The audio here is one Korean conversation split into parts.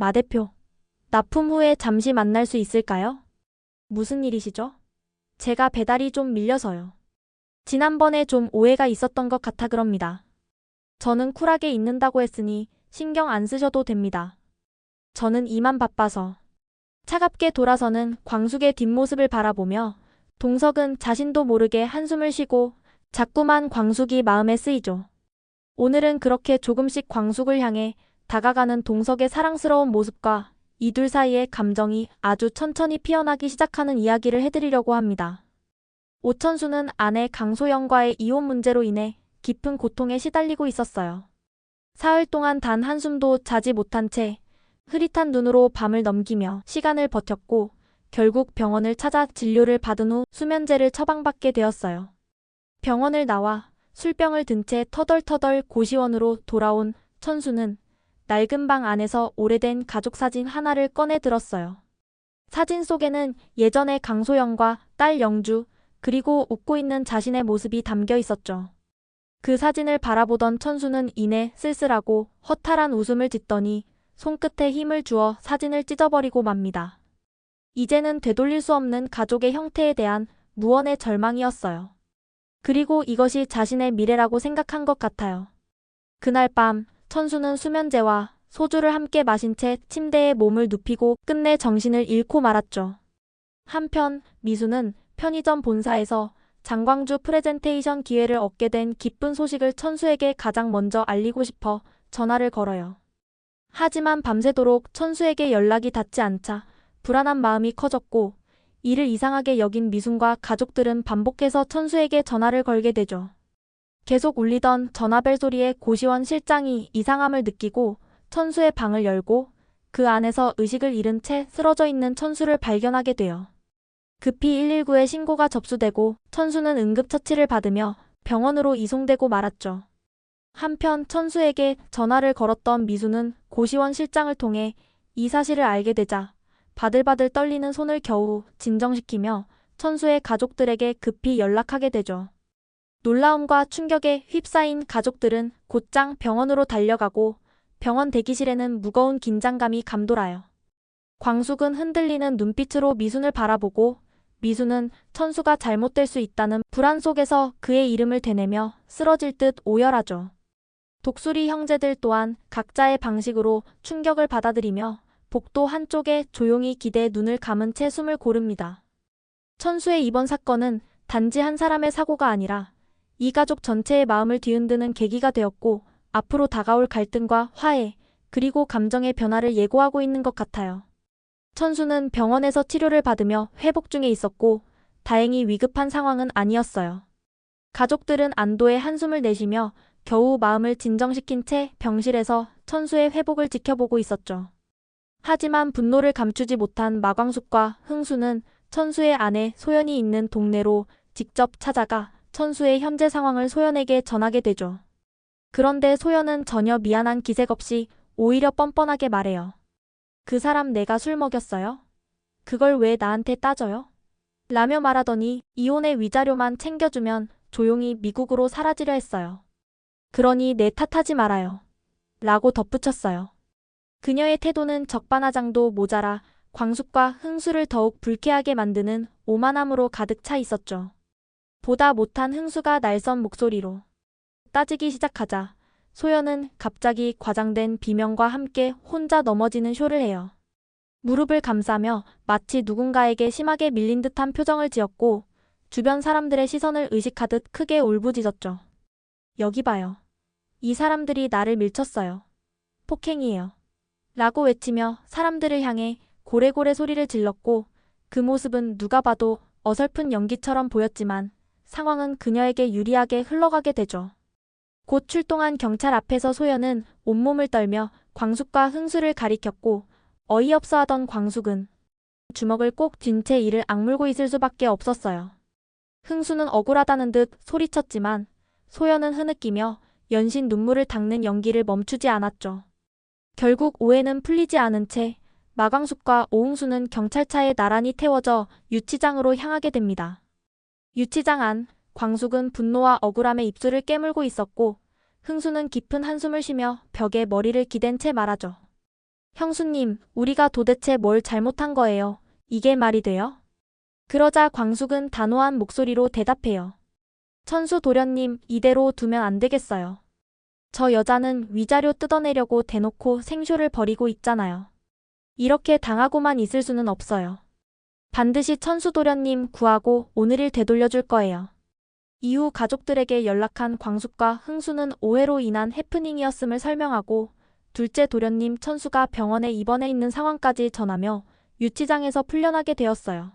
마 대표, 납품 후에 잠시 만날 수 있을까요? 무슨 일이시죠? 제가 배달이 좀 밀려서요. 지난번에 좀 오해가 있었던 것 같아 그럽니다. 저는 쿨하게 있는다고 했으니 신경 안 쓰셔도 됩니다. 저는 이만 바빠서. 차갑게 돌아서는 광숙의 뒷모습을 바라보며 동석은 자신도 모르게 한숨을 쉬고 자꾸만 광숙이 마음에 쓰이죠. 오늘은 그렇게 조금씩 광숙을 향해 다가가는 동석의 사랑스러운 모습과 이둘 사이의 감정이 아주 천천히 피어나기 시작하는 이야기를 해드리려고 합니다. 오천수는 아내 강소영과의 이혼 문제로 인해 깊은 고통에 시달리고 있었어요. 사흘 동안 단 한숨도 자지 못한 채 흐릿한 눈으로 밤을 넘기며 시간을 버텼고 결국 병원을 찾아 진료를 받은 후 수면제를 처방받게 되었어요. 병원을 나와 술병을 든 채 터덜터덜 고시원으로 돌아온 천수는 낡은 방 안에서 오래된 가족 사진 하나를 꺼내 들었어요. 사진 속에는 예전의 강소영과 딸 영주 그리고 웃고 있는 자신의 모습이 담겨 있었죠. 그 사진을 바라보던 천수는 이내 쓸쓸하고 허탈한 웃음을 짓더니 손끝에 힘을 주어 사진을 찢어버리고 맙니다. 이제는 되돌릴 수 없는 가족의 형태에 대한 무언의 절망이었어요. 그리고 이것이 자신의 미래라고 생각한 것 같아요. 그날 밤 천수는 수면제와 소주를 함께 마신 채 침대에 몸을 눕히고 끝내 정신을 잃고 말았죠. 한편 미수는 편의점 본사에서 장광주 프레젠테이션 기회를 얻게 된 기쁜 소식을 천수에게 가장 먼저 알리고 싶어 전화를 걸어요. 하지만 밤새도록 천수에게 연락이 닿지 않자 불안한 마음이 커졌고 이를 이상하게 여긴 미순과 가족들은 반복해서 천수에게 전화를 걸게 되죠. 계속 울리던 전화벨 소리에 고시원 실장이 이상함을 느끼고 천수의 방을 열고 그 안에서 의식을 잃은 채 쓰러져 있는 천수를 발견하게 돼요. 급히 119에 신고가 접수되고 천수는 응급처치를 받으며 병원으로 이송되고 말았죠. 한편 천수에게 전화를 걸었던 미수는 고시원 실장을 통해 이 사실을 알게 되자 바들바들 떨리는 손을 겨우 진정시키며 천수의 가족들에게 급히 연락하게 되죠. 놀라움과 충격에 휩싸인 가족들은 곧장 병원으로 달려가고 병원 대기실에는 무거운 긴장감이 감돌아요. 광숙은 흔들리는 눈빛으로 미순을 바라보고 미수는 천수가 잘못될 수 있다는 불안 속에서 그의 이름을 되뇌며 쓰러질 듯 오열하죠. 독수리 형제들 또한 각자의 방식으로 충격을 받아들이며 복도 한쪽에 조용히 기대에 눈을 감은 채 숨을 고릅니다. 천수의 이번 사건은 단지 한 사람의 사고가 아니라 이 가족 전체의 마음을 뒤흔드는 계기가 되었고 앞으로 다가올 갈등과 화해 그리고 감정의 변화를 예고하고 있는 것 같아요. 천수는 병원에서 치료를 받으며 회복 중에 있었고 다행히 위급한 상황은 아니었어요. 가족들은 안도의 한숨을 내쉬며 겨우 마음을 진정시킨 채 병실에서 천수의 회복을 지켜보고 있었죠. 하지만 분노를 감추지 못한 마광숙과 흥수는 천수의 아내 소연이 있는 동네로 직접 찾아가 천수의 현재 상황을 소연에게 전하게 되죠. 그런데 소연은 전혀 미안한 기색 없이 오히려 뻔뻔하게 말해요. 그 사람 내가 술 먹였어요? 그걸 왜 나한테 따져요? 라며 말하더니 이혼의 위자료만 챙겨주면 조용히 미국으로 사라지려 했어요. 그러니 내 탓하지 말아요. 라고 덧붙였어요. 그녀의 태도는 적반하장도 모자라 광숙과 흥수를 더욱 불쾌하게 만드는 오만함으로 가득 차 있었죠. 보다 못한 흥수가 날선 목소리로 따지기 시작하자 소연은 갑자기 과장된 비명과 함께 혼자 넘어지는 쇼를 해요. 무릎을 감싸며 마치 누군가에게 심하게 밀린 듯한 표정을 지었고 주변 사람들의 시선을 의식하듯 크게 울부짖었죠. 여기 봐요. 이 사람들이 나를 밀쳤어요. 폭행이에요. 라고 외치며 사람들을 향해 고래고래 소리를 질렀고 그 모습은 누가 봐도 어설픈 연기처럼 보였지만 상황은 그녀에게 유리하게 흘러가게 되죠. 곧 출동한 경찰 앞에서 소연은 온몸을 떨며 광숙과 흥수를 가리켰고 어이없어 하던 광숙은 주먹을 꼭 쥔 채 이를 악물고 있을 수밖에 없었어요. 흥수는 억울하다는 듯 소리쳤지만 소연은 흐느끼며 연신 눈물을 닦는 연기를 멈추지 않았죠. 결국 오해는 풀리지 않은 채 마광숙과 오흥수는 경찰차에 나란히 태워져 유치장으로 향하게 됩니다. 유치장 안 광숙은 분노와 억울함에 입술을 깨물고 있었고 흥수는 깊은 한숨을 쉬며 벽에 머리를 기댄 채 말하죠. 형수님, 우리가 도대체 뭘 잘못한 거예요? 이게 말이 돼요? 그러자 광숙은 단호한 목소리로 대답해요. 천수 도련님, 이대로 두면 안 되겠어요. 저 여자는 위자료 뜯어내려고 대놓고 생쇼를 벌이고 있잖아요. 이렇게 당하고만 있을 수는 없어요. 반드시 천수 도련님 구하고 오늘 일 되돌려줄 거예요. 이후 가족들에게 연락한 광숙과 흥수는 오해로 인한 해프닝이었음을 설명하고 둘째 도련님 천수가 병원에 입원해 있는 상황까지 전하며 유치장에서 풀려나게 되었어요.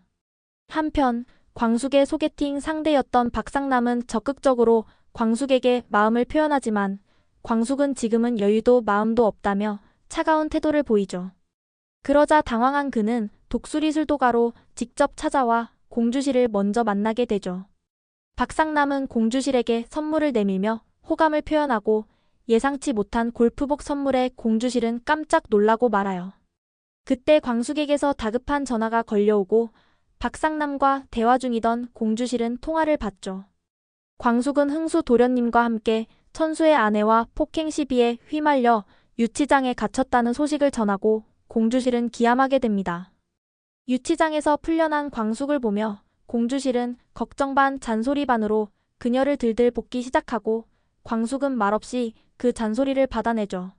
한편 광숙의 소개팅 상대였던 박상남은 적극적으로 광숙에게 마음을 표현하지만 광숙은 지금은 여유도 마음도 없다며 차가운 태도를 보이죠. 그러자 당황한 그는 독수리 술도가로 직접 찾아와 공주실을 먼저 만나게 되죠. 박상남은 공주실에게 선물을 내밀며 호감을 표현하고 예상치 못한 골프복 선물에 공주실은 깜짝 놀라고 말아요. 그때 광숙에게서 다급한 전화가 걸려오고 박상남과 대화 중이던 공주실은 통화를 받죠. 광숙은 흥수 도련님과 함께 천수의 아내와 폭행 시비에 휘말려 유치장에 갇혔다는 소식을 전하고 공주실은 기함하게 됩니다. 유치장에서 풀려난 광숙을 보며 공주실은 걱정 반 잔소리 반으로 그녀를 들들 볶기 시작하고 광숙은 말없이 그 잔소리를 받아내죠.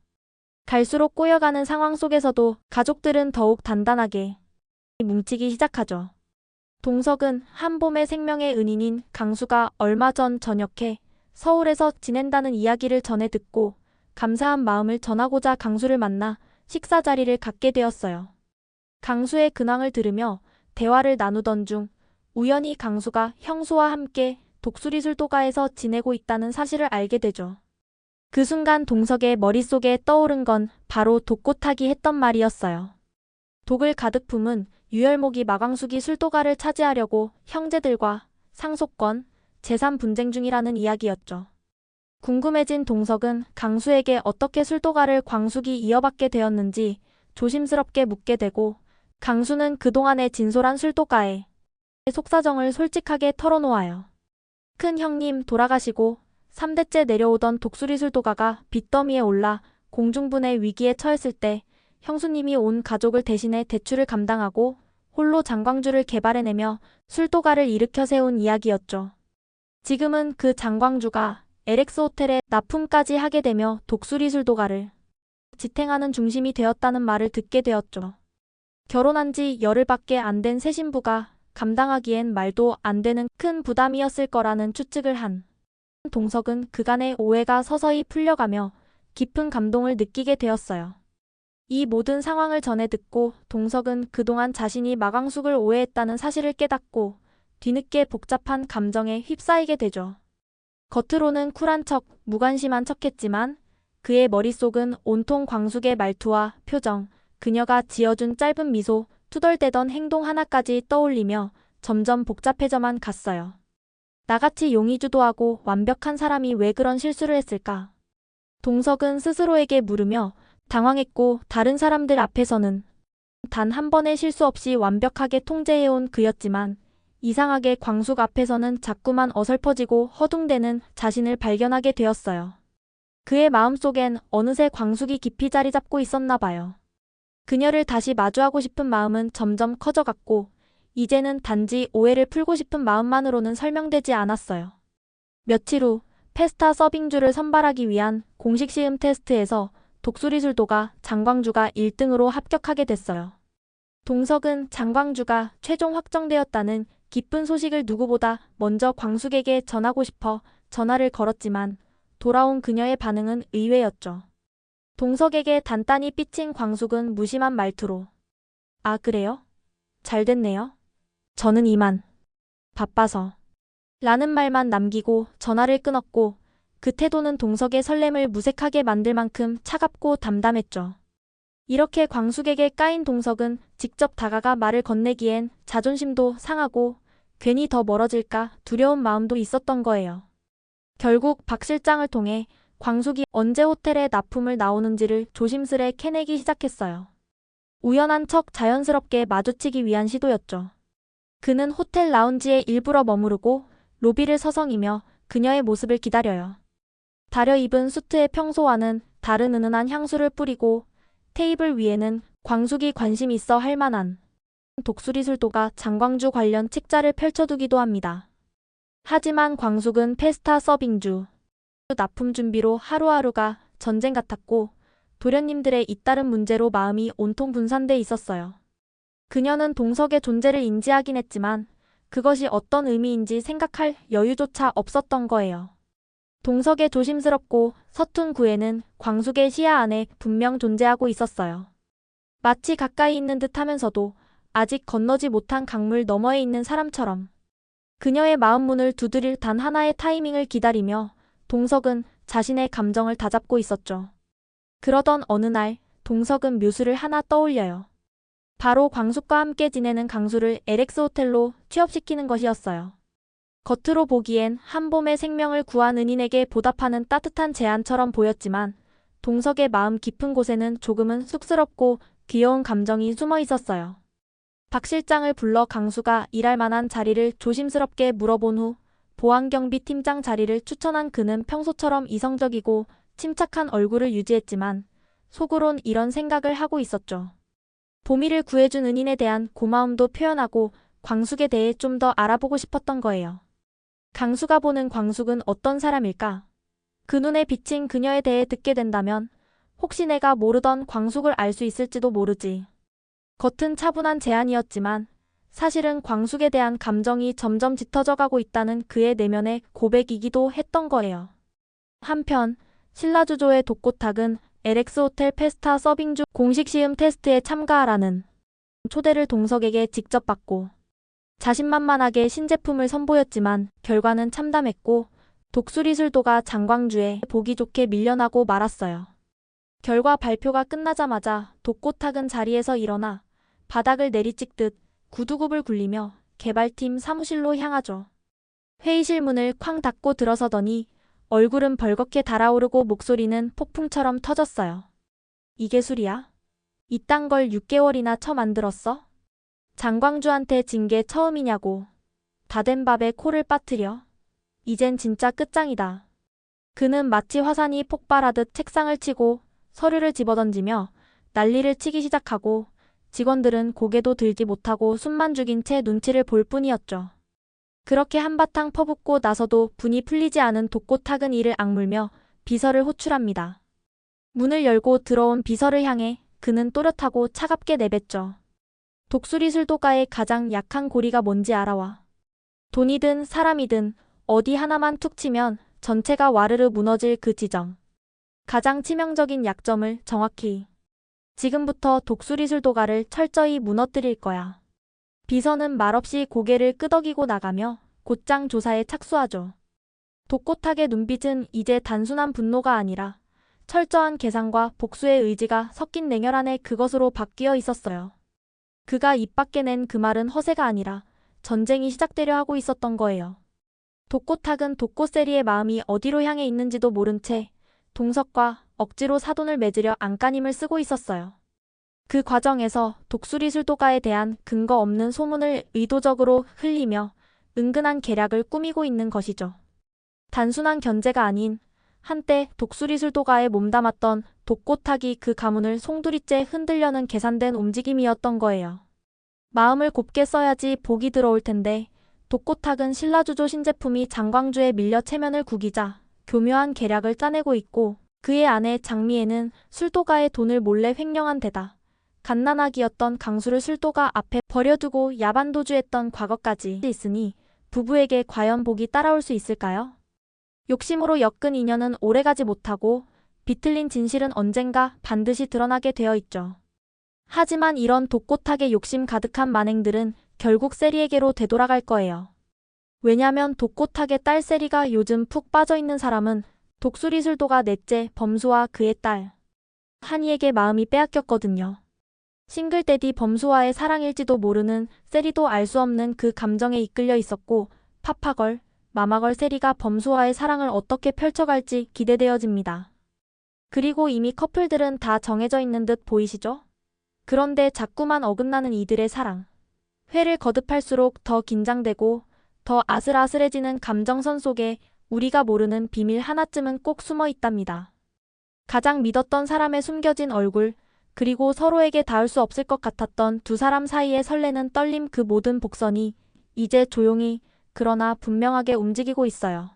갈수록 꼬여가는 상황 속에서도 가족들은 더욱 단단하게 뭉치기 시작하죠. 동석은 한봄의 생명의 은인인 강수가 얼마 전 전역해 서울에서 지낸다는 이야기를 전해 듣고 감사한 마음을 전하고자 강수를 만나 식사 자리를 갖게 되었어요. 강수의 근황을 들으며 대화를 나누던 중 우연히 강수가 형수와 함께 독수리 술도가에서 지내고 있다는 사실을 알게 되죠. 그 순간 동석의 머릿속에 떠오른 건 바로 독고타기 했던 말이었어요. 독을 가득 품은 유혈목이 마광숙이 술도가를 차지하려고 형제들과 상속권, 재산 분쟁 중이라는 이야기였죠. 궁금해진 동석은 강수에게 어떻게 술도가를 광숙이 이어받게 되었는지 조심스럽게 묻게 되고 강수는 그동안의 진솔한 술도가에 속사정을 솔직하게 털어놓아요. 큰 형님 돌아가시고 3대째 내려오던 독수리 술도가가 빚더미에 올라 공중분해 위기에 처했을 때 형수님이 온 가족을 대신해 대출을 감당하고 홀로 장광주를 개발해내며 술도가를 일으켜 세운 이야기였죠. 지금은 그 장광주가 LX 호텔에 납품까지 하게 되며 독수리 술도가를 지탱하는 중심이 되었다는 말을 듣게 되었죠. 결혼한 지 열흘밖에 안 된 새 신부가 감당하기엔 말도 안 되는 큰 부담이었을 거라는 추측을 한 동석은 그간의 오해가 서서히 풀려가며 깊은 감동을 느끼게 되었어요. 이 모든 상황을 전해 듣고 동석은 그동안 자신이 마광숙을 오해했다는 사실을 깨닫고 뒤늦게 복잡한 감정에 휩싸이게 되죠. 겉으로는 쿨한 척, 무관심한 척했지만 그의 머릿속은 온통 광숙의 말투와 표정, 그녀가 지어준 짧은 미소, 투덜대던 행동 하나까지 떠올리며 점점 복잡해져만 갔어요. 나같이 용의주도하고 완벽한 사람이 왜 그런 실수를 했을까? 동석은 스스로에게 물으며 당황했고 다른 사람들 앞에서는 단 한 번의 실수 없이 완벽하게 통제해온 그였지만 이상하게 광숙 앞에서는 자꾸만 어설퍼지고 허둥대는 자신을 발견하게 되었어요. 그의 마음속엔 어느새 광숙이 깊이 자리 잡고 있었나 봐요. 그녀를 다시 마주하고 싶은 마음은 점점 커져갔고 이제는 단지 오해를 풀고 싶은 마음만으로는 설명되지 않았어요. 며칠 후 페스타 서빙주를 선발하기 위한 공식 시음 테스트에서 독수리 술도가 장광주가 1등으로 합격하게 됐어요. 동석은 장광주가 최종 확정되었다는 기쁜 소식을 누구보다 먼저 광숙에게 전하고 싶어 전화를 걸었지만 돌아온 그녀의 반응은 의외였죠. 동석에게 단단히 삐친 광숙은 무심한 말투로 "아, 그래요? 잘 됐네요. 저는 이만 바빠서" 라는 말만 남기고 전화를 끊었고 그 태도는 동석의 설렘을 무색하게 만들 만큼 차갑고 담담했죠. 이렇게 광숙에게 까인 동석은 직접 다가가 말을 건네기엔 자존심도 상하고 괜히 더 멀어질까 두려운 마음도 있었던 거예요. 결국 박 실장을 통해 광숙이 언제 호텔에 납품을 나오는지를 조심스레 캐내기 시작했어요. 우연한 척 자연스럽게 마주치기 위한 시도였죠. 그는 호텔 라운지에 일부러 머무르고 로비를 서성이며 그녀의 모습을 기다려요. 다려 입은 수트에 평소와는 다른 은은한 향수를 뿌리고 테이블 위에는 광숙이 관심 있어 할 만한 독수리술도가 장광주 관련 책자를 펼쳐두기도 합니다. 하지만 광숙은 페스타 서빙주, 납품 준비로 하루하루가 전쟁 같았고 도련님들의 잇따른 문제로 마음이 온통 분산돼 있었어요. 그녀는 동석의 존재를 인지하긴 했지만 그것이 어떤 의미인지 생각할 여유조차 없었던 거예요. 동석의 조심스럽고 서툰 구애는 광숙의 시야 안에 분명 존재하고 있었어요. 마치 가까이 있는 듯 하면서도 아직 건너지 못한 강물 너머에 있는 사람처럼 그녀의 마음문을 두드릴 단 하나의 타이밍을 기다리며 동석은 자신의 감정을 다잡고 있었죠. 그러던 어느 날 동석은 묘수를 하나 떠올려요. 바로 광숙과 함께 지내는 강수를 LX 호텔로 취업시키는 것이었어요. 겉으로 보기엔 한 봄의 생명을 구한 은인에게 보답하는 따뜻한 제안처럼 보였지만 동석의 마음 깊은 곳에는 조금은 쑥스럽고 귀여운 감정이 숨어 있었어요. 박 실장을 불러 강수가 일할 만한 자리를 조심스럽게 물어본 후 보안경비 팀장 자리를 추천한 그는 평소처럼 이성적이고 침착한 얼굴을 유지했지만 속으론 이런 생각을 하고 있었죠. 보미를 구해준 은인에 대한 고마움도 표현하고 광숙에 대해 좀 더 알아보고 싶었던 거예요. 강수가 보는 광숙은 어떤 사람일까? 그 눈에 비친 그녀에 대해 듣게 된다면 혹시 내가 모르던 광숙을 알 수 있을지도 모르지. 겉은 차분한 제안이었지만 사실은 광숙에 대한 감정이 점점 짙어져 가고 있다는 그의 내면의 고백이기도 했던 거예요. 한편 신라주조의 독고탁은 LX 호텔 페스타 서빙 중 공식 시음 테스트에 참가하라는 초대를 동석에게 직접 받고 자신만만하게 신제품을 선보였지만 결과는 참담했고 독수리술도가 장광주에 보기 좋게 밀려나고 말았어요. 결과 발표가 끝나자마자 독고탁은 자리에서 일어나 바닥을 내리찍듯 구두굽을 굴리며 개발팀 사무실로 향하죠. 회의실 문을 쾅 닫고 들어서더니 얼굴은 벌겋게 달아오르고 목소리는 폭풍처럼 터졌어요. 이게 술이야? 이딴 걸 6개월이나 처만들었어? 장광주한테 진 게 처음이냐고. 다 된 밥에 코를 빠뜨려. 이젠 진짜 끝장이다. 그는 마치 화산이 폭발하듯 책상을 치고 서류를 집어던지며 난리를 치기 시작하고 직원들은 고개도 들지 못하고 숨만 죽인 채 눈치를 볼 뿐이었죠. 그렇게 한바탕 퍼붓고 나서도 분이 풀리지 않은 독고탁은 이를 악물며 비서를 호출합니다. 문을 열고 들어온 비서를 향해 그는 또렷하고 차갑게 내뱉죠. 독수리술도가의 가장 약한 고리가 뭔지 알아와. 돈이든 사람이든 어디 하나만 툭 치면 전체가 와르르 무너질 그 지점. 가장 치명적인 약점을 정확히. 지금부터 독수리술도가를 철저히 무너뜨릴 거야. 비서는 말없이 고개를 끄덕이고 나가며 곧장 조사에 착수하죠. 독고탁의 눈빛은 이제 단순한 분노가 아니라 철저한 계산과 복수의 의지가 섞인 냉혈 안에 그것으로 바뀌어 있었어요. 그가 입 밖에 낸 그 말은 허세가 아니라 전쟁이 시작되려 하고 있었던 거예요. 독고탁은 독고세리의 마음이 어디로 향해 있는지도 모른 채 동석과 억지로 사돈을 맺으려 안간힘을 쓰고 있었어요. 그 과정에서 독수리술도가에 대한 근거 없는 소문을 의도적으로 흘리며 은근한 계략을 꾸미고 있는 것이죠. 단순한 견제가 아닌 한때 독수리술도가에 몸담았던 독고탁이 그 가문을 송두리째 흔들려는 계산된 움직임이었던 거예요. 마음을 곱게 써야지 복이 들어올 텐데 독고탁은 신라주조 신제품이 장광주에 밀려 체면을 구기자 교묘한 계략을 짜내고 있고 그의 아내 장미애는 술도가의 돈을 몰래 횡령한 데다 갓난아기였던 강수를 술도가 앞에 버려두고 야반도주했던 과거까지 있으니 부부에게 과연 복이 따라올 수 있을까요? 욕심으로 엮은 인연은 오래가지 못하고 비틀린 진실은 언젠가 반드시 드러나게 되어 있죠. 하지만 이런 독고탁의 욕심 가득한 만행들은 결국 세리에게로 되돌아갈 거예요. 왜냐면 독고탁의 딸 세리가 요즘 푹 빠져있는 사람은 독수리술도가 넷째 범수와 그의 딸 한이에게 마음이 빼앗겼거든요. 싱글데디 범수와의 사랑일지도 모르는 세리도 알 수 없는 그 감정에 이끌려 있었고 파파걸, 마마걸 세리가 범수와의 사랑을 어떻게 펼쳐갈지 기대되어집니다. 그리고 이미 커플들은 다 정해져 있는 듯 보이시죠? 그런데 자꾸만 어긋나는 이들의 사랑. 회를 거듭할수록 더 긴장되고 더 아슬아슬해지는 감정선 속에 우리가 모르는 비밀 하나쯤은 꼭 숨어 있답니다. 가장 믿었던 사람의 숨겨진 얼굴, 그리고 서로에게 닿을 수 없을 것 같았던 두 사람 사이의 설레는 떨림, 그 모든 복선이 이제 조용히 그러나 분명하게 움직이고 있어요.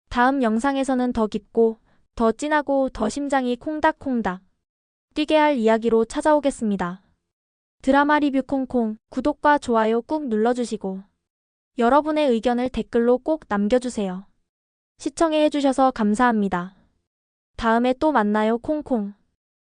다음 영상에서는 더 깊고 더 진하고 더 심장이 콩닥콩닥 뛰게 할 이야기로 찾아오겠습니다. 드라마 리뷰 콩콩 구독과 좋아요 꾹 눌러주시고 여러분의 의견을 댓글로 꼭 남겨주세요. 시청해 주셔서 감사합니다. 다음에 또 만나요 콩콩.